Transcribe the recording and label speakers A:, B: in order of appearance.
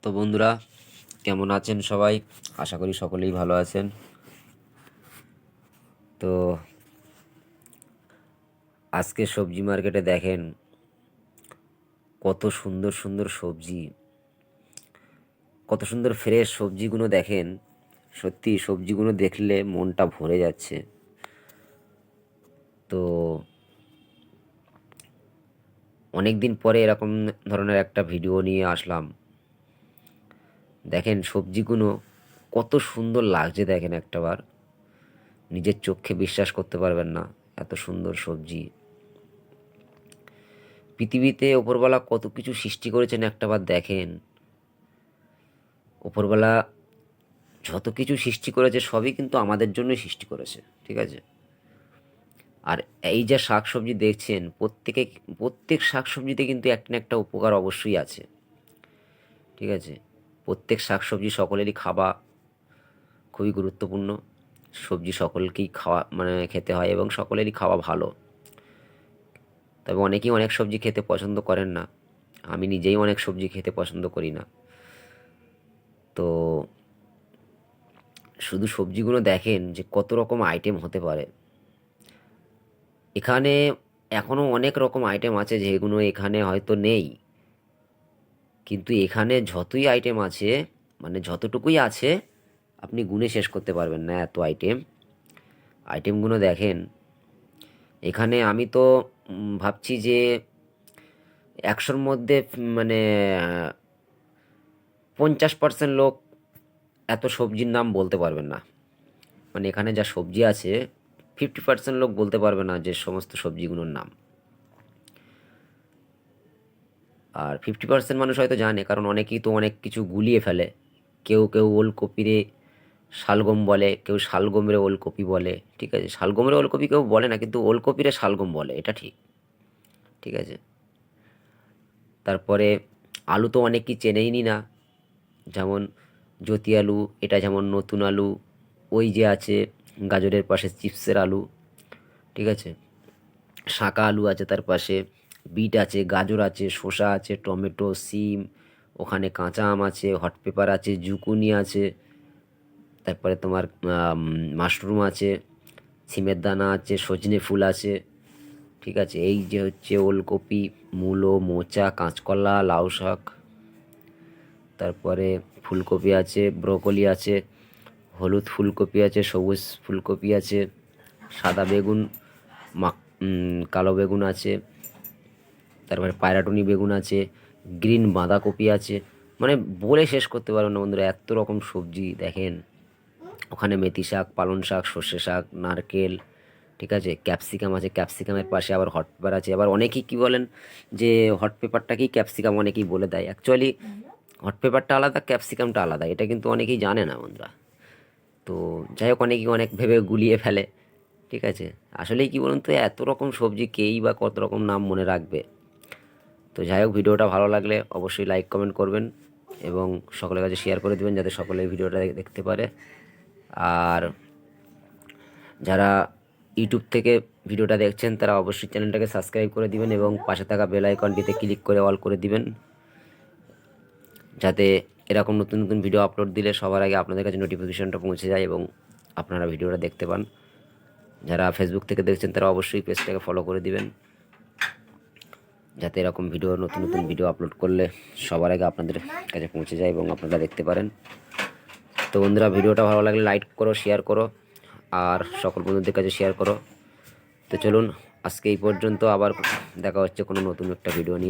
A: তো বন্ধুরা, কেমন আছেন সবাই? আশা করি সকলেই ভালো আছেন। তো আজকে সবজি মার্কেটে দেখেন কত সুন্দর সুন্দর সবজি, কত সুন্দর ফ্রেশ সবজিগুলো দেখেন। সত্যি সবজিগুলো দেখলে মনটা ভরে যাচ্ছে। তো অনেক দিন পরে এরকম ধরনের একটা ভিডিও নিয়ে আসলাম। দেখেন সবজিগুলো কত সুন্দর লাগছে, দেখেন একটাবার নিজের চোখে বিশ্বাস করতে পারবেন না, এত সুন্দর সবজি। পৃথিবীতে ওপরওয়ালা কত কিছু সৃষ্টি করেছেন একটাবার দেখেন। ওপরওয়ালা যত কিছু সৃষ্টি করেছে সবই কিন্তু আমাদের জন্যই সৃষ্টি করেছে, ঠিক আছে? আর এই যে শাক সবজি দেখছেন, প্রত্যেক শাক সবজিতে কিন্তু একটা না একটা উপকার অবশ্যই আছে, ঠিক আছে? প্রত্যেক শাক সবজি সকলেরই খাওয়া খুবই গুরুত্বপূর্ণ। সবজি সকলকেই খাওয়া খেতে হয় এবং সকলেরই খাওয়া ভালো। তবে অনেকেই অনেক সবজি খেতে পছন্দ করেন না। আমি নিজেই অনেক সবজি খেতে পছন্দ করি না। তো শুধু সবজিগুলো দেখেন যে কত রকম আইটেম হতে পারে এখানে। এখনও অনেক রকম আইটেম আছে যেগুলো এখানে হয়তো নেই, কিন্তু এখানে যতই আইটেম আছে, যতটুকুই আছে, আপনি গুণে শেষ করতে পারবেন না, এত আইটেমগুলো দেখেন এখানে। আমি তো ভাবছি যে 100-র মধ্যে 50% লোক এত সবজির নাম বলতে পারবেন না। এখানে যা সবজি আছে 50% লোক বলতে পারবে না যে সমস্ত সবজিগুলোর নাম। আর 50% মানুষ হয়তো জানে, কারণ অনেকেই তো অনেক কিছু গুলিয়ে ফেলে। কেউ কেউ ওলকপিরে শালগম বলে, কেউ শালগমরে ওলকপি বলে, ঠিক আছে? শালগমরে ওলকপি কেউ বলে না, কিন্তু ওলকপিরে শালগম বলে, এটা ঠিক, ঠিক আছে? তারপরে আলু তো অনেকেই চেনেইনি না, যেমন জ্যোতি আলু, এটা যেমন নতুন আলু। ওই যে আছে গাজরের পাশে চিপসের আলু, ঠিক আছে? শাঁকা আলু আছে, তার পাশে বিট আছে, গাজর আছে, শসা আছে, টমেটো, সিম, ওখানে কাঁচা আম আছে, হট পেপার আছে, জুকুনি আছে, তারপরে তোমার মাশরুম আছে, সিমের দানা আছে, সজনে ফুল আছে, ঠিক আছে? এই যে হচ্ছে ওলকপি, মূলো, মোচা, কাঁচকলা, লাউ শাক, তারপরে ফুলকপি আছে, ব্রোকলি আছে, হলুদ ফুলকপি আছে, সবুজ ফুলকপি আছে, সাদা বেগুন, কালো বেগুন আছে, তারপরে পায়রাটুনি বেগুন আছে, গ্রিন বাঁধাকপি আছে। বলে শেষ করতে পারবেন না বন্ধুরা, এত রকম সবজি দেখেন। ওখানে মেথি শাক, পালং শাক, সর্ষে শাক, নারকেল, ঠিক আছে? ক্যাপসিকাম আছে, ক্যাপসিকামের পাশে আবার হট পেপার আছে। আবার অনেকেই কী বলেন যে হট পেপারটাকেই ক্যাপসিকাম অনেকেই বলে দেয়। অ্যাকচুয়ালি হট পেপারটা আলাদা, ক্যাপসিকামটা আলাদা, এটা কিন্তু অনেকেই জানে না বন্ধুরা। তো যাই হোক, অনেকেই অনেক ভেবে গুলিয়ে ফেলে, ঠিক আছে? আসলেই কী বলুন তো, এত রকম সবজি কেই বা কত রকম নাম মনে রাখবে। তো যাই হোক, ভিডিওটা ভালো লাগলে অবশ্যই লাইক কমেন্ট করবেন এবং সকলের কাছে শেয়ার করে দেবেন, যাতে সকলে এই ভিডিওটা দেখতে পারে। আর যারা ইউটিউব থেকে ভিডিওটা দেখছেন তারা অবশ্যই চ্যানেলটাকে সাবস্ক্রাইব করে দিবেন এবং পাশে থাকা বেল আইকনটিতে ক্লিক করে অল করে দিবেন, যাতে এরকম নতুন নতুন ভিডিও আপলোড দিলে সবার আগে আপনাদের কাছে নোটিফিকেশনটা পৌঁছে যায় এবং আপনারা ভিডিওটা দেখতে পান। যারা ফেসবুক থেকে দেখছেন তারা অবশ্যই পেজটাকে ফলো করে দিবেন, যাতে এরকম নতুন নতুন ভিডিও আপলোড করলে সবার আগে আপনাদের কাছে পৌঁছে যায় এবং আপনারা দেখতে পারেন। তো বন্ধুরা, ভিডিওটা ভালো লাগলে লাইক করো, শেয়ার করো আর সকল বন্ধুদের কাছে শেয়ার করো। তো চলুন আজকে এই পর্যন্ত, আবার দেখা হচ্ছে কোনো নতুন একটা ভিডিও নিয়ে।